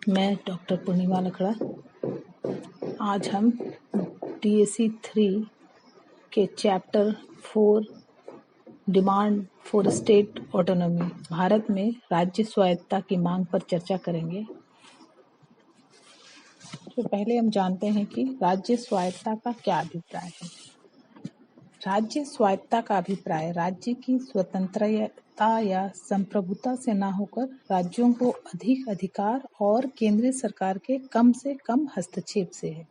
मैं डॉक्टर पूर्णिमा लकड़ा। आज हम DSC 3 के chapter 4 demand for state autonomy Bharat में राज्य स्वायत्तता की मांग पर चर्चा करेंगे। तो पहले हम जानते हैं कि राज्य स्वायत्तता का क्या अभिप्राय है। राज्य स्वायत्तता का अभिप्राय राज्य की स्वतंत्रता या संप्रभुता से न होकर राज्यों को अधिक अधिकार और केंद्रीय सरकार के कम से कम हस्तक्षेप से है।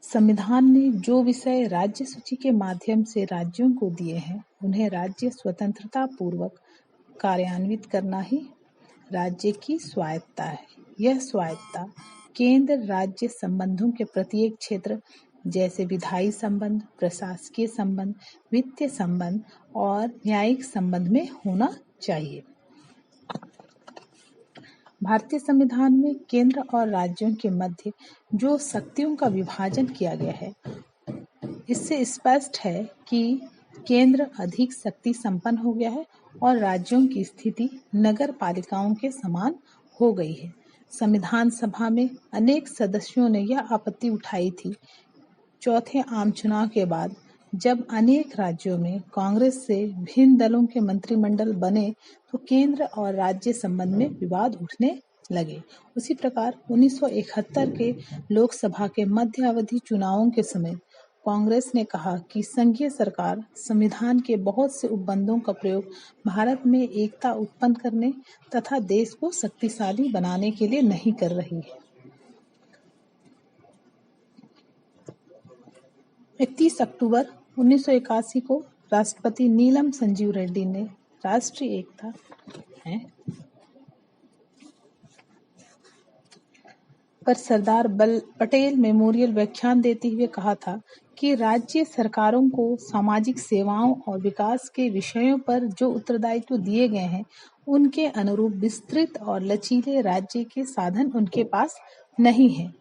संविधान ने जो विषय राज्य सूची के माध्यम से राज्यों को दिए हैं, उन्हें राज्य स्वतंत्रता पूर्वक कार्यान्वित करना ही राज्य की स्वायत्तता है। यह स्वायत्तता केंद्र राज्य संबंधों के प्रत्येक क्षेत्र जैसे विधायी संबंध, प्रशासकीय संबंध, वित्तीय संबंध और न्यायिक संबंध में होना चाहिए। भारतीय संविधान में केंद्र और राज्यों के मध्य जो शक्तियों का विभाजन किया गया है, इससे स्पष्ट है कि केंद्र अधिक शक्ति संपन्न हो गया है और राज्यों की स्थिति नगर पालिकाओं के समान हो गई है। संविधान सभा में अनेक सदस्यों ने यह आपत्ति उठाई थी चौथे आम चुनाव के बाद, जब अनेक राज्यों में कांग्रेस से भिन्न दलों के मंत्रिमंडल बने तो केंद्र और राज्य संबंध में विवाद उठने लगे। उसी प्रकार 1971 के लोकसभा के मध्य अवधि चुनावों के समय कांग्रेस ने कहा कि संघीय सरकार संविधान के बहुत से उपबंधों का प्रयोग भारत में एकता उत्पन्न करने तथा देश को शक्तिशाली बनाने के लिए नहीं कर रही है। 31 अक्टूबर 1981 को राष्ट्रपति नीलम संजीव रेड्डी ने राष्ट्रीय एकता पर सरदार पटेल मेमोरियल व्याख्यान देते हुए कहा था कि राज्य सरकारों को सामाजिक सेवाओं और विकास के विषयों पर जो उत्तरदायित्व दिए गए हैं, उनके अनुरूप विस्तृत और लचीले राज्य के साधन उनके पास नहीं है।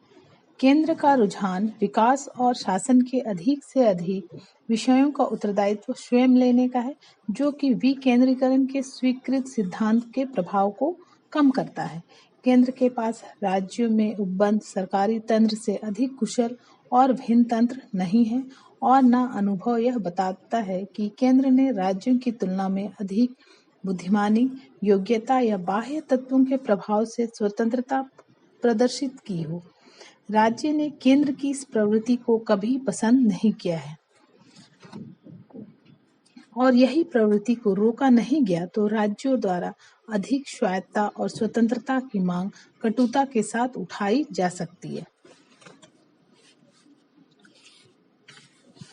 केंद्र का रुझान विकास और शासन के अधिक से अधिक विषयों का उत्तरदायित्व स्वयं लेने का है, जो कि विकेंद्रीकरण के स्वीकृत सिद्धांत के प्रभाव को कम करता है। केंद्र के पास राज्यों में उपबंध सरकारी तंत्र से अधिक कुशल और भिन्न तंत्र नहीं है और न अनुभव यह बताता है कि केंद्र ने राज्यों की तुलना में अधिक बुद्धिमानी, योग्यता या बाह्य तत्वों के प्रभाव से स्वतंत्रता प्रदर्शित की हो। राज्य ने केंद्र की इस प्रवृत्ति को कभी पसंद नहीं किया है और यही प्रवृत्ति को रोका नहीं गया तो राज्यों द्वारा अधिक स्वायत्तता और स्वतंत्रता की मांग कटुता के साथ उठाई जा सकती है।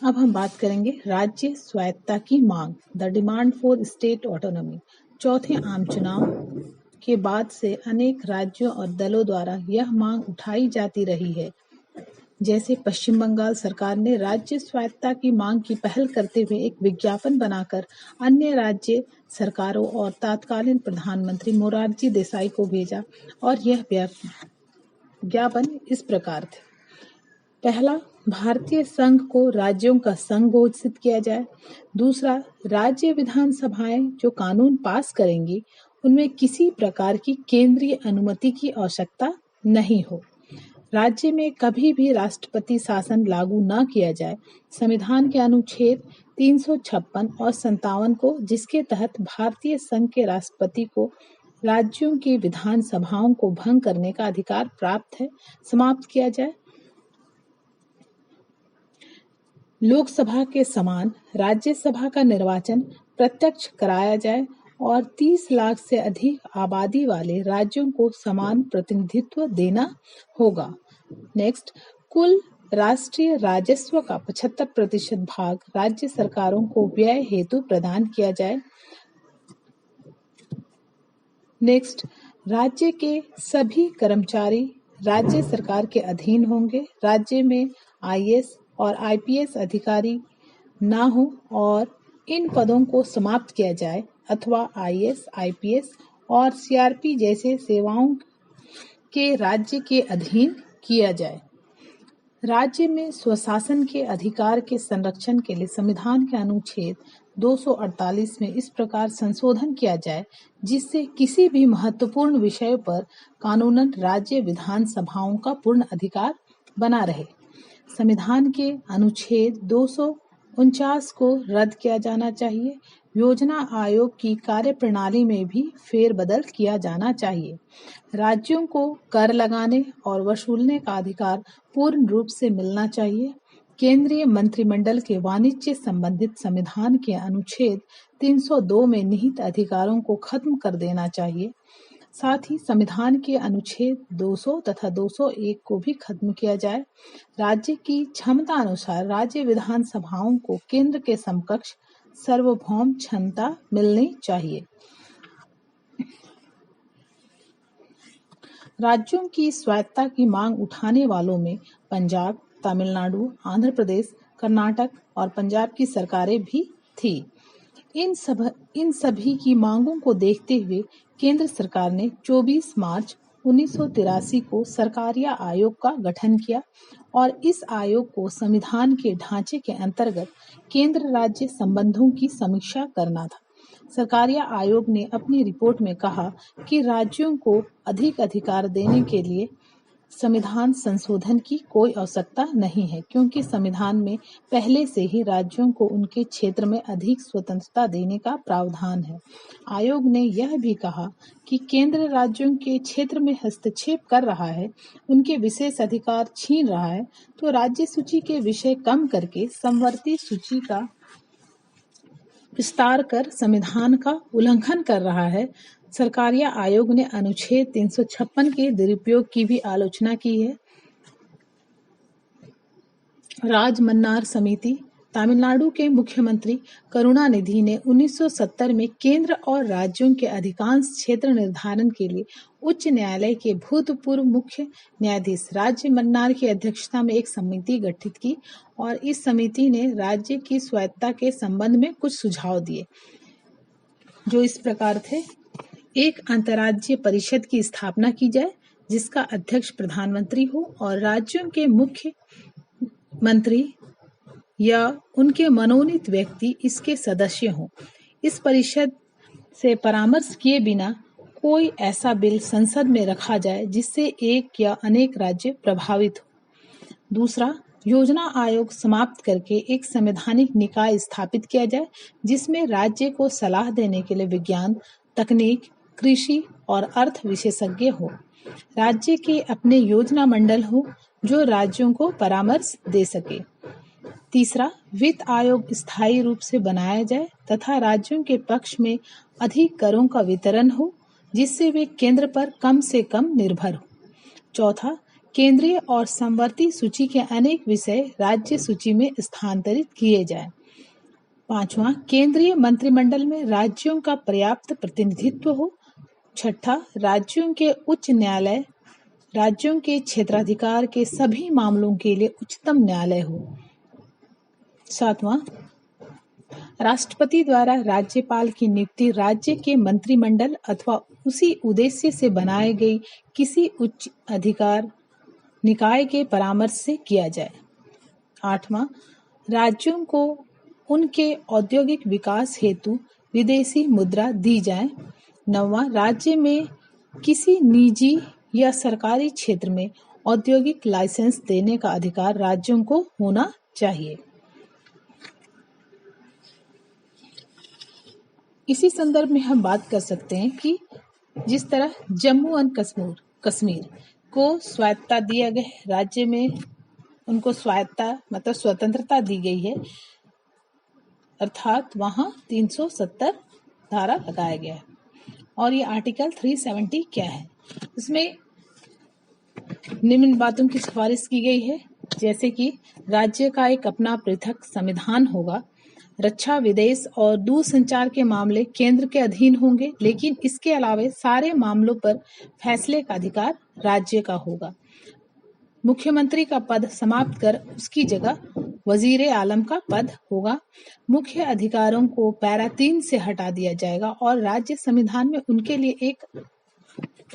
अब हम बात करेंगे राज्य स्वायत्तता की मांग, the demand for state autonomy. चौथे आम चुनाव के बाद से अनेक राज्यों और दलों द्वारा यह मांग उठाई जाती रही है। जैसे पश्चिम बंगाल सरकार ने राज्य स्वायत्तता की मांग की पहल करते हुए एक विज्ञापन बनाकर अन्य राज्य सरकारों और तत्कालीन प्रधानमंत्री मोरारजी देसाई को भेजा और यह विज्ञापन इस प्रकार थे। पहला, भारतीय संघ को राज्यों का संघ घोषित किया जाए। दूसरा, राज्य विधानसभाएं जो कानून पास करेंगी उनमें किसी प्रकार की केंद्रीय अनुमति की आवश्यकता नहीं हो। राज्य में कभी भी राष्ट्रपति शासन लागू न किया जाए। संविधान के अनुच्छेद 356 और 57 को, जिसके तहत भारतीय संघ के राष्ट्रपति को राज्यों की विधानसभाओं को भंग करने का अधिकार प्राप्त है, समाप्त किया जाए। लोकसभा के समान राज्यसभा का निर्वाचन प्रत्यक्ष कराया जाए और 30 लाख से अधिक आबादी वाले राज्यों को समान प्रतिनिधित्व देना होगा। नेक्स्ट, कुल राष्ट्रीय राजस्व का 75% भाग राज्य सरकारों को व्यय हेतु प्रदान किया जाए। नेक्स्ट, राज्य के सभी कर्मचारी राज्य सरकार के अधीन होंगे। राज्य में IAS और IPS अधिकारी ना हो और इन पदों को समाप्त किया जाए अथवा IAS, IPS और CRP जैसे सेवाओं के राज्य के अधीन किया जाए। राज्य में स्वशासन के अधिकार के संरक्षण के लिए संविधान के अनुच्छेद 248 में इस प्रकार संशोधन किया जाए जिससे किसी भी महत्वपूर्ण विषय पर कानूनन राज्य विधानसभाओं का पूर्ण अधिकार बना रहे। संविधान के अनुच्छेद 249 को रद्द किया जाना चाहिए। योजना आयोग की कार्यप्रणाली में भी फेरबदल किया जाना चाहिए। राज्यों को कर लगाने और वसूलने का अधिकार पूर्ण रूप से मिलना चाहिए। केंद्रीय मंत्रिमंडल के वाणिज्य संबंधित संविधान के अनुच्छेद 302 में निहित अधिकारों को खत्म कर देना चाहिए। साथ ही संविधान के अनुच्छेद 200 तथा 201 को भी खत्म किया जाए। राज्य की क्षमता अनुसार राज्य विधानसभाओं को केंद्र के समकक्ष सार्वभौम क्षमता मिलनी चाहिए। राज्यों की स्वायत्तता की मांग उठाने वालों में पंजाब, तमिलनाडु, आंध्र प्रदेश, कर्नाटक और पंजाब की सरकारें भी थी। इन सभी की मांगों को देखते हुए केंद्र सरकार ने 24 मार्च 1983 को सरकारिया आयोग का गठन किया और इस आयोग को संविधान के ढांचे के अंतर्गत केंद्र राज्य संबंधों की समीक्षा करना था। सरकारिया आयोग ने अपनी रिपोर्ट में कहा कि राज्यों को अधिक अधिकार देने के लिए संविधान संशोधन की कोई आवश्यकता नहीं है, क्योंकि संविधान में पहले से ही राज्यों को उनके क्षेत्र में अधिक स्वतंत्रता देने का प्रावधान है। आयोग ने यह भी कहा कि केंद्र राज्यों के क्षेत्र में हस्तक्षेप कर रहा है, उनके विशेष अधिकार छीन रहा है, तो राज्य सूची के विषय कम करके समवर्ती सूची का विस्तार कर संविधान का उल्लंघन कर रहा है। सरकारिया आयोग ने अनुच्छेद 356 के दुरुपयोग की भी आलोचना की है। राजमन्नार समिति तमिलनाडु के मुख्यमंत्री करुणानिधि ने 1970 में केंद्र और राज्यों के अधिकांश क्षेत्र निर्धारण के लिए उच्च न्यायालय के भूतपूर्व मुख्य न्यायाधीश राज्य मन्नार की अध्यक्षता में एक समिति गठित की और इस समिति ने राज्य की स्वायत्तता के संबंध में कुछ सुझाव दिए, जो इस प्रकार थे। एक अंतर्राज्यीय परिषद की स्थापना की जाए जिसका अध्यक्ष प्रधानमंत्री हो और राज्यों के मुख्य मंत्री या उनके मनोनीत व्यक्ति इसके सदस्य हों। इस परिषद से परामर्श किए बिना कोई ऐसा बिल संसद में रखा जाए जिससे एक या अनेक राज्य प्रभावित हो। दूसरा, योजना आयोग समाप्त करके एक संवैधानिक निकाय स्थापित किया जाए जिसमें राज्य को सलाह देने के लिए विज्ञान, तकनीक, कृषि और अर्थ विशेषज्ञ हो। राज्य के अपने योजना मंडल हो जो राज्यों को परामर्श दे सके। तीसरा, वित्त आयोग स्थायी रूप से बनाया जाए तथा राज्यों के पक्ष में अधिक करों का वितरण हो जिससे वे केंद्र पर कम से कम निर्भर हो। चौथा, केंद्रीय और समवर्ती सूची के अनेक विषय राज्य सूची में स्थानांतरित किए जाएं। पांचवा, केंद्रीय मंत्रिमंडल में राज्यों का पर्याप्त प्रतिनिधित्व हो। छठा, राज्यों के उच्च न्यायालय राज्यों के क्षेत्राधिकार के सभी मामलों के लिए उच्चतम न्यायालय हो। सातवां, राष्ट्रपति द्वारा राज्यपाल की नियुक्ति राज्य के मंत्रिमंडल अथवा उसी उद्देश्य से बनाए गई किसी उच्च अधिकार निकाय के परामर्श से किया जाए। आठवां, राज्यों को उनके औद्योगिक विकास हेतु विदेशी मुद्रा दी जाए। नौवां, राज्य में किसी निजी या सरकारी क्षेत्र में औद्योगिक लाइसेंस देने का अधिकार राज्यों को होना चाहिए। इसी संदर्भ में हम बात कर सकते हैं कि जिस तरह जम्मू एंड कश्मीर को स्वायत्तता दिया गया है, राज्य में उनको स्वायत्तता मतलब स्वतंत्रता दी गई है, अर्थात वहां 370 धारा लगाया गया है। और ये आर्टिकल 370 क्या है, इसमें निम्न बातों की सिफारिश की गई है, जैसे कि राज्य का एक अपना पृथक संविधान होगा, रक्षा, विदेश और दूरसंचार के मामले केंद्र के अधीन होंगे, लेकिन इसके अलावा सारे मामलों पर फैसले का अधिकार राज्य का होगा। मुख्यमंत्री का पद समाप्त कर उसकी जगह वजीर आलम का पद होगा। मुख्य अधिकारों को पैरा 3 से हटा दिया जाएगा और राज्य संविधान में उनके लिए एक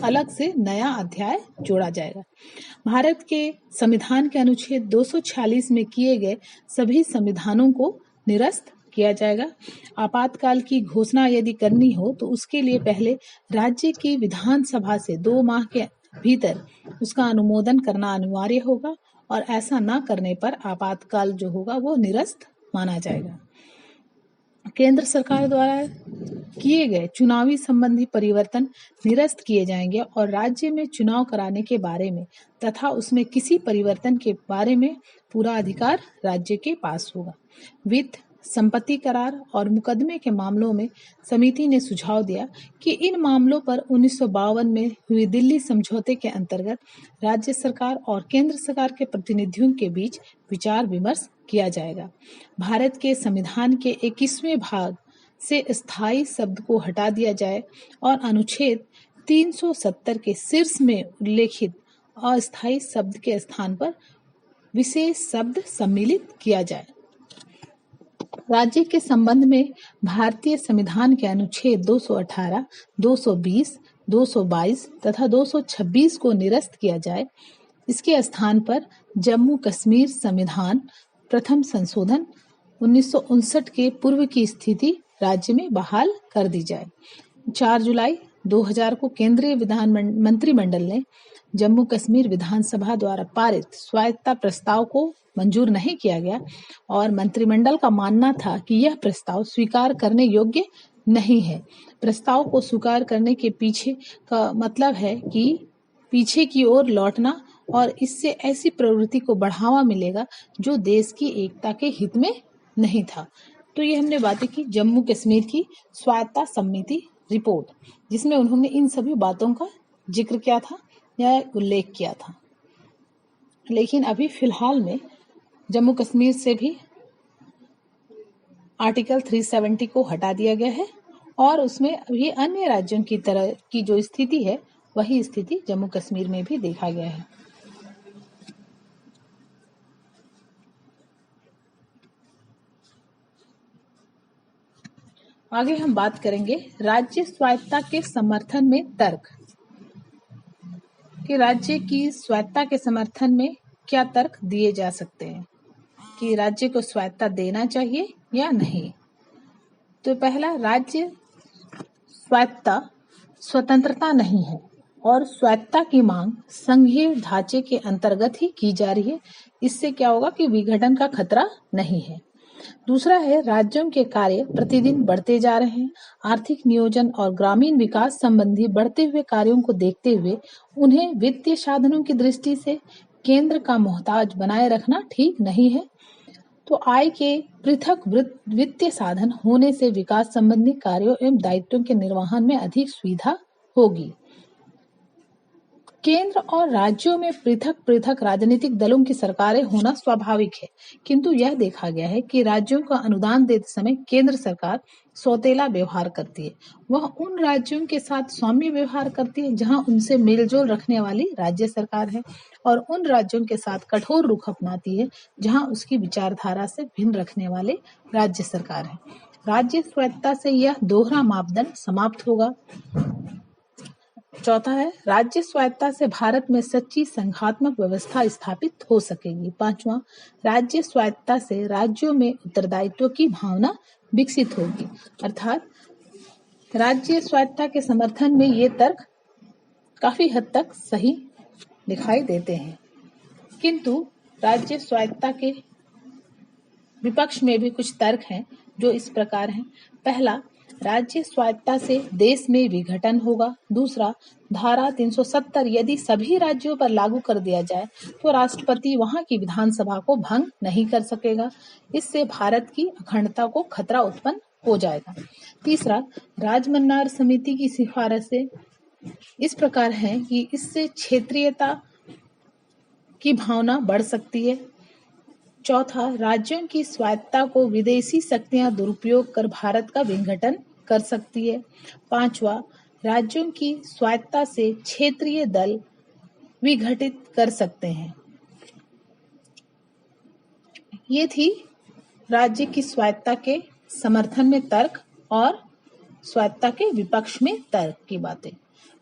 अलग से नया अध्याय जोड़ा जाएगा। भारत के संविधान के अनुच्छेद 246 में किए गए सभी संविधानों को निरस्त किया जाएगा। आपातकाल की घोषणा यदि करनी हो तो उसके लिए पहले राज्य की विधानसभा से 2 माह के भीतर उसका अनुमोदन करना अनिवार्य होगा और ऐसा न करने पर आपातकाल जो होगा वो निरस्त माना जाएगा। केंद्र सरकार द्वारा किए गए चुनावी संबंधी परिवर्तन निरस्त किए जाएंगे और राज्य में चुनाव कराने के बारे में तथा उसमें किसी परिवर्तन के बारे में पूरा अधिकार राज्य के पास होगा। वित्त, संपत्ति करार और मुकदमे के मामलों में समिति ने सुझाव दिया कि इन मामलों पर 1952 में हुई दिल्ली समझौते के अंतर्गत राज्य सरकार और केंद्र सरकार के प्रतिनिधियों के बीच विचार विमर्श किया जाएगा। भारत के संविधान के 21वें भाग से स्थायी शब्द को हटा दिया जाए और अनुच्छेद 370 के शीर्ष में उल्लेखित अस्थायी शब्द के स्थान पर विशेष शब्द सम्मिलित किया जाए। राज्य के संबंध में भारतीय संविधान के अनुच्छेद 218, 220, 222 तथा 226 को निरस्त किया जाए। इसके स्थान पर जम्मू कश्मीर संविधान प्रथम संशोधन 1959 के पूर्व की स्थिति राज्य में बहाल कर दी जाए। 4 जुलाई 2000 को केंद्रीय मंत्रिमंडल ने जम्मू कश्मीर विधानसभा द्वारा पारित स्वायत्तता प्रस्ताव को मंजूर नहीं किया गया और मंत्रिमंडल का मानना था कि यह प्रस्ताव स्वीकार करने योग्य नहीं है। प्रस्ताव को स्वीकार करने के पीछे का मतलब है कि पीछे की ओर लौटना और इससे ऐसी प्रवृत्ति को बढ़ावा मिलेगा जो देश की एकता के हित में नहीं था। तो ये हमने बातें की जम्मू कश्मीर की स्वायत्तता समिति रिपोर्ट, जिसमें उन्होंने इन सभी बातों का जिक्र किया था या उल्लेख किया था। लेकिन अभी फिलहाल में जम्मू कश्मीर से भी आर्टिकल 370 को हटा दिया गया है और उसमें अभी अन्य राज्यों की तरह की जो स्थिति है वही स्थिति जम्मू कश्मीर में भी देखा गया है। आगे हम बात करेंगे राज्य स्वायत्तता के समर्थन में तर्क कि राज्य की स्वायत्तता के समर्थन में क्या तर्क दिए जा सकते हैं कि राज्य को स्वायत्तता देना चाहिए या नहीं। तो पहला, राज्य स्वायत्तता स्वतंत्रता नहीं है और स्वायत्तता की मांग संघीय ढांचे के अंतर्गत ही की जा रही है। इससे क्या होगा कि विघटन का खतरा नहीं है। दूसरा है, राज्यों के कार्य प्रतिदिन बढ़ते जा रहे हैं। आर्थिक नियोजन और ग्रामीण विकास संबंधी बढ़ते हुए कार्यों को देखते हुए उन्हें वित्तीय साधनों की दृष्टि से केंद्र का मोहताज बनाए रखना ठीक नहीं है। तो आय के पृथक वित्तीय साधन होने से विकास संबंधी कार्यों एवं दायित्वों के निर्वहन में अधिक सुविधा होगी। केंद्र और राज्यों में पृथक पृथक राजनीतिक दलों की सरकारें होना स्वाभाविक है, किंतु यह देखा गया है कि राज्यों को अनुदान देते समय केंद्र सरकार सौतेला व्यवहार करती है। वह उन राज्यों के साथ सौम्य व्यवहार करती है जहां उनसे मेलजोल रखने वाली राज्य सरकार है और उन राज्यों के साथ कठोर रुख अपनाती है जहां उसकी विचारधारा से भिन्न रखने वाले राज्य सरकार है। राज्य स्वायत्तता से यह दोहरा मापदंड समाप्त होगा। चौथा है, राज्य स्वायत्तता से भारत में सच्ची संघात्मक व्यवस्था स्थापित हो सकेगी। पांचवा, राज्य स्वायत्तता से राज्यों में उत्तरदायित्व की भावना विकसित होगी। अर्थात राज्य स्वायत्तता के समर्थन में ये तर्क काफी हद तक सही दिखाई देते हैं, किंतु राज्य स्वायत्तता के विपक्ष में भी कुछ तर्क हैं जो इस प्रकार हैं। पहला, राज्य स्वायत्तता से देश में विघटन होगा। दूसरा, धारा 370 यदि सभी राज्यों पर लागू कर दिया जाए तो राष्ट्रपति वहां की विधानसभा को भंग नहीं कर सकेगा। इससे भारत की अखंडता को खतरा उत्पन्न हो जाएगा। तीसरा, राजमन्नार समिति की सिफारिशें इस प्रकार हैं कि इससे क्षेत्रीयता की भावना बढ़ सकती है। चौथा, राज्यों की स्वायत्तता को विदेशी शक्तियां दुरुपयोग कर भारत का विघटन कर सकती है। पांचवा, राज्यों की स्वायत्तता से क्षेत्रीय दल विघटित कर सकते हैं। ये थी राज्य की स्वायत्तता के समर्थन में तर्क और स्वायत्तता के विपक्ष में तर्क की बातें।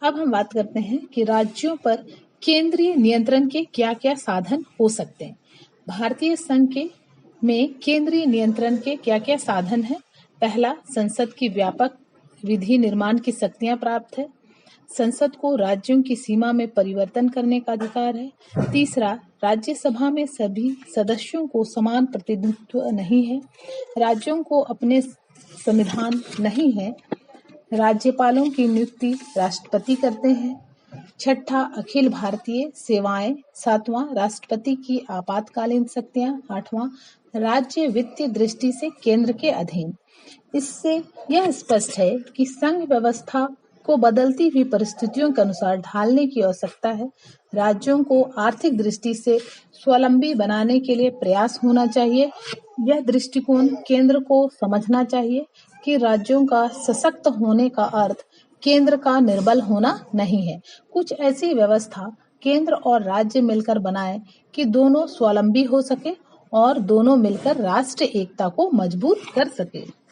अब हम बात करते हैं कि राज्यों पर केंद्रीय नियंत्रण के क्या क्या साधन हो सकते हैं। भारतीय संघ के में केंद्रीय नियंत्रण के क्या-क्या साधन हैं? पहला, संसद की व्यापक विधि निर्माण की शक्तियां प्राप्त है। संसद को राज्यों की सीमा में परिवर्तन करने का अधिकार है। तीसरा, राज्यसभा में सभी सदस्यों को समान प्रतिनिधित्व नहीं है। राज्यों को अपने संविधान नहीं है। राज्यपालों की नियुक्ति राष्ट्रपति करते हैं। छठा, अखिल भारतीय सेवाएं। सातवां, राष्ट्रपति की आपातकालीन शक्तियां। आठवां, राज्य वित्तीय दृष्टि से केंद्र के अधीन। इससे यह स्पष्ट है कि संघ व्यवस्था को बदलती हुई परिस्थितियों के अनुसार ढालने की आवश्यकता है। राज्यों को आर्थिक दृष्टि से स्वावलंबी बनाने के लिए प्रयास होना चाहिए। यह दृष्टिकोण केंद्र को समझना चाहिए कि राज्यों का सशक्त होने का अर्थ केंद्र का निर्बल होना नहीं है। कुछ ऐसी व्यवस्था केंद्र और राज्य मिलकर बनाएं कि दोनों स्वावलंबी हो सके और दोनों मिलकर राष्ट्र एकता को मजबूत कर सके।